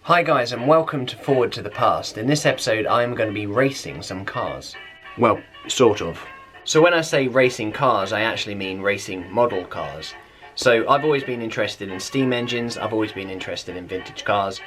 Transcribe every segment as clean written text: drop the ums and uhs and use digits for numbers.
Hi guys, and welcome to Forward to the Past. In this episode I am going to be racing some cars. Well, sort of. So when I say racing cars, I actually mean racing model cars. So I've always been interested in steam engines, I've always been interested in vintage cars,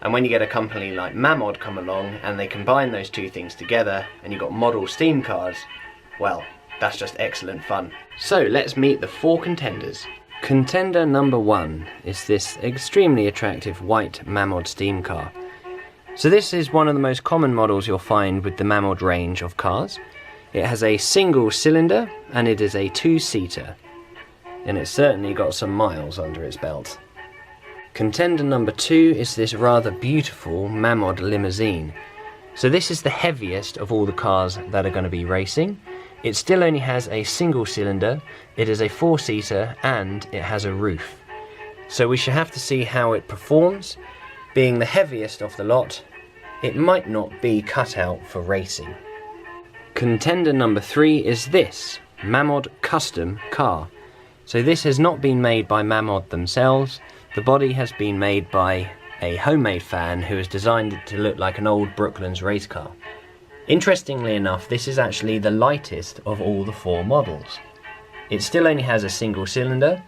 and when you get a company like Mamod come along and they combine those two things together and you've got model steam cars, well, that's just excellent fun. So let's meet the four contenders. Contender number 1 is this extremely attractive white Mamod steam car. So this is one of the most common models you'll find with the Mamod range of cars. It has a single cylinder and it is a 2-seater, and it's certainly got some miles under its belt. Contender number 2 is this rather beautiful Mamod limousine. So this is the heaviest of all the cars that are going to be racing. It still only has a single cylinder, it is a 4-seater, and it has a roof. So we shall have to see how it performs. Being the heaviest of the lot, it might not be cut out for racing. Contender number 3 is this Mamod custom car. So this has not been made by Mamod themselves. The body has been made by a homemade fan who has designed it to look like an old Brooklands race car. Interestingly enough, this is actually the lightest of all the 4 models. It still only has a single cylinder,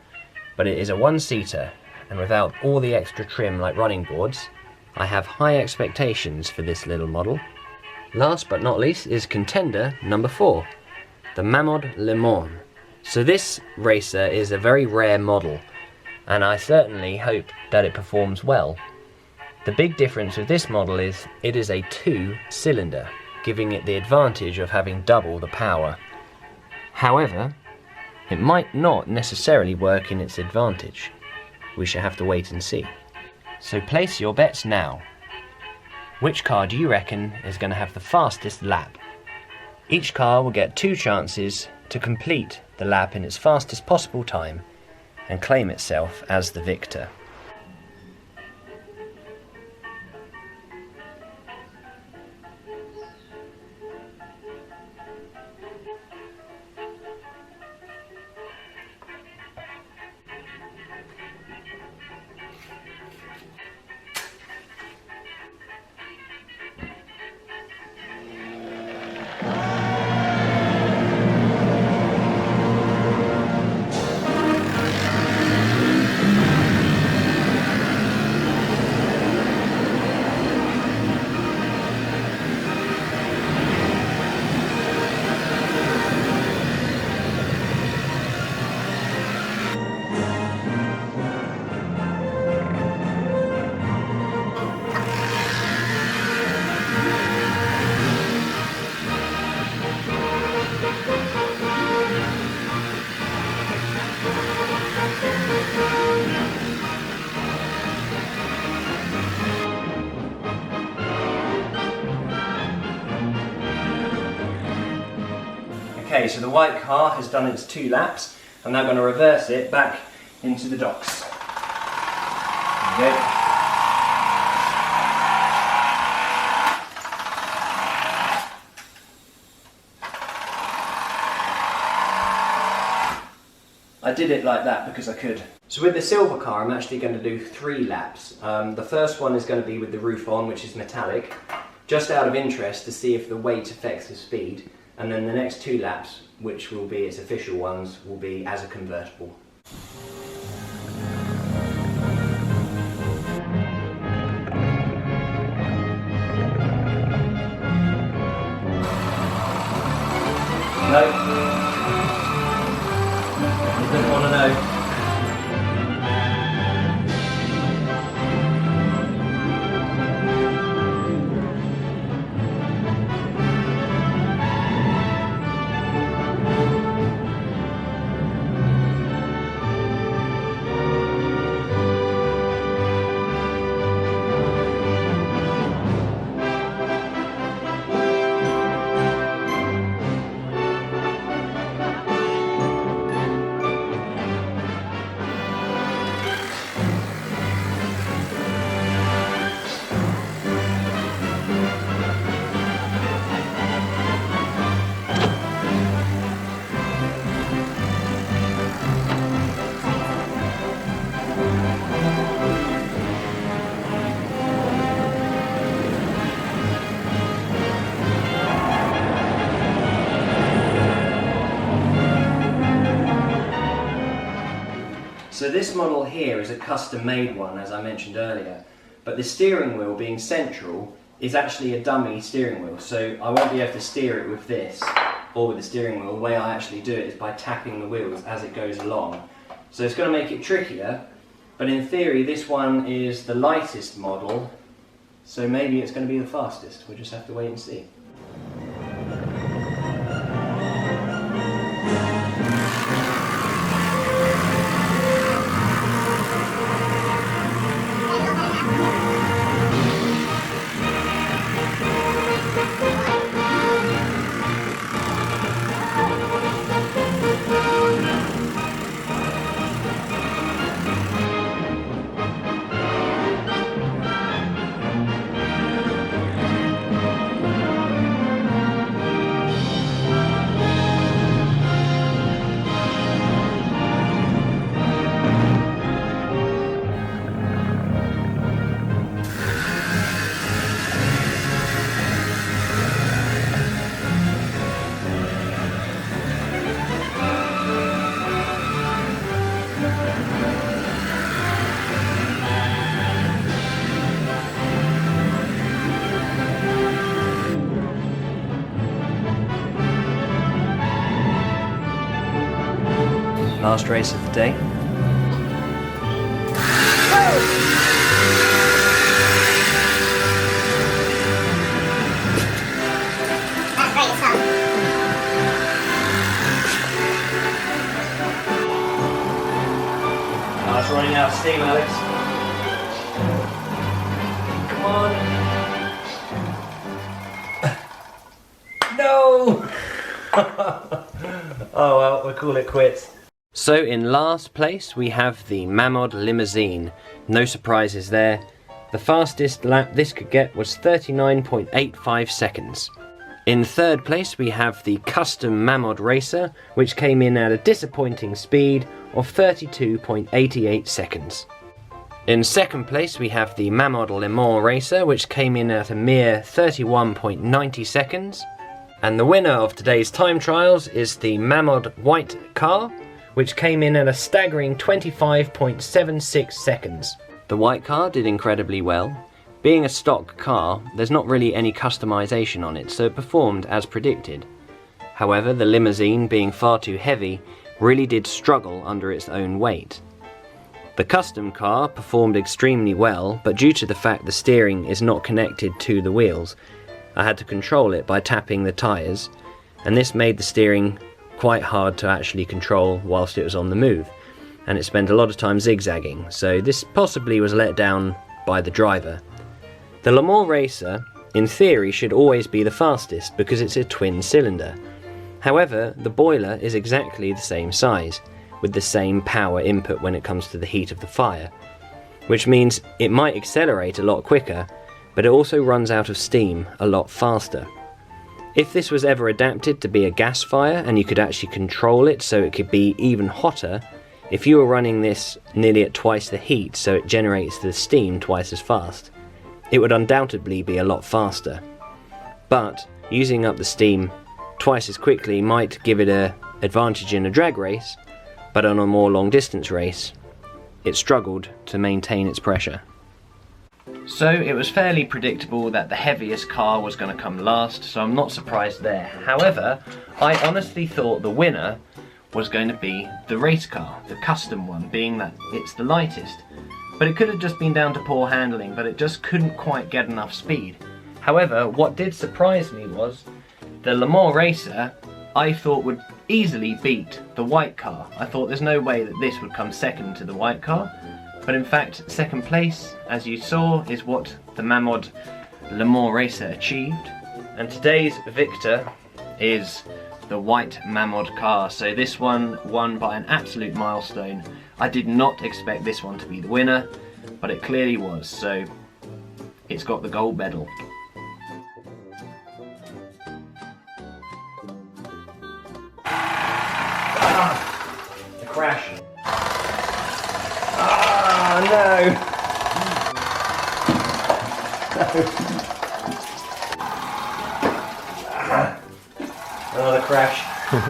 but it is a 1-seater, and without all the extra trim like running boards, I have high expectations for this little model. Last but not least is contender number 4, the Mamod Le Mans. So this racer is a very rare model, and I certainly hope that it performs well. The big difference with this model is it is a 2-cylinder, giving it the advantage of having double the power. However, it might not necessarily work in its advantage. We shall have to wait and see. So place your bets now. Which car do you reckon is going to have the fastest lap? Each car will get 2 chances to complete the lap in its fastest possible time and claim itself as the victor. Okay, so the white car has done its 2 laps. I'm now going to reverse it back into the docks. There we go. I did it like that because I could. So with the silver car I'm actually going to do 3 laps. The first one is going to be with the roof on, which is metallic, just out of interest to see if the weight affects the speed. And then the next 2 laps, which will be its official ones, will be as a convertible. No. You don't want to know. So this model here is a custom made one, as I mentioned earlier, but the steering wheel being central is actually a dummy steering wheel, so I won't be able to steer it with this or with the steering wheel. The way I actually do it is by tapping the wheels as it goes along. So it's going to make it trickier, but in theory this one is the lightest model, so maybe it's going to be the fastest. We'll just have to wait and see. Last race of the day. Oh, it's running out of steam, Alex. Come on. No! Oh well, we'll call it quits. So in last place we have the Mamod limousine. No surprises there. The fastest lap this could get was 39.85 seconds. In third place we have the custom Mamod racer, which came in at a disappointing speed of 32.88 seconds. In second place we have the Mamod Le Mans racer, which came in at a mere 31.90 seconds. And the winner of today's time trials is the Mamod white car, which came in at a staggering 25.76 seconds. The white car did incredibly well. Being a stock car, there's not really any customization on it, so it performed as predicted. However, the limousine, being far too heavy, really did struggle under its own weight. The custom car performed extremely well, but due to the fact the steering is not connected to the wheels, I had to control it by tapping the tyres, and this made the steering quite hard to actually control whilst it was on the move, and it spent a lot of time zigzagging, so this possibly was let down by the driver. The Le Mans racer, in theory, should always be the fastest because it's a twin cylinder. However, the boiler is exactly the same size, with the same power input when it comes to the heat of the fire, which means it might accelerate a lot quicker, but it also runs out of steam a lot faster. If this was ever adapted to be a gas fire and you could actually control it so it could be even hotter, if you were running this nearly at twice the heat so it generates the steam twice as fast, it would undoubtedly be a lot faster. But using up the steam twice as quickly might give it an advantage in a drag race, but on a more long distance race, it struggled to maintain its pressure. So it was fairly predictable that the heaviest car was going to come last, so I'm not surprised there. However, I honestly thought the winner was going to be the race car, the custom one, being that it's the lightest. But it could have just been down to poor handling, but it just couldn't quite get enough speed. However, what did surprise me was the Le Mans racer I thought would easily beat the white car. I thought there's no way that this would come second to the white car. But in fact, second place, as you saw, is what the Mamod Le Mans racer achieved. And today's victor is the white Mamod car. So this one won by an absolute milestone. I did not expect this one to be the winner, but it clearly was. So it's got the gold medal. The crash. Oh no! Oh, the crash.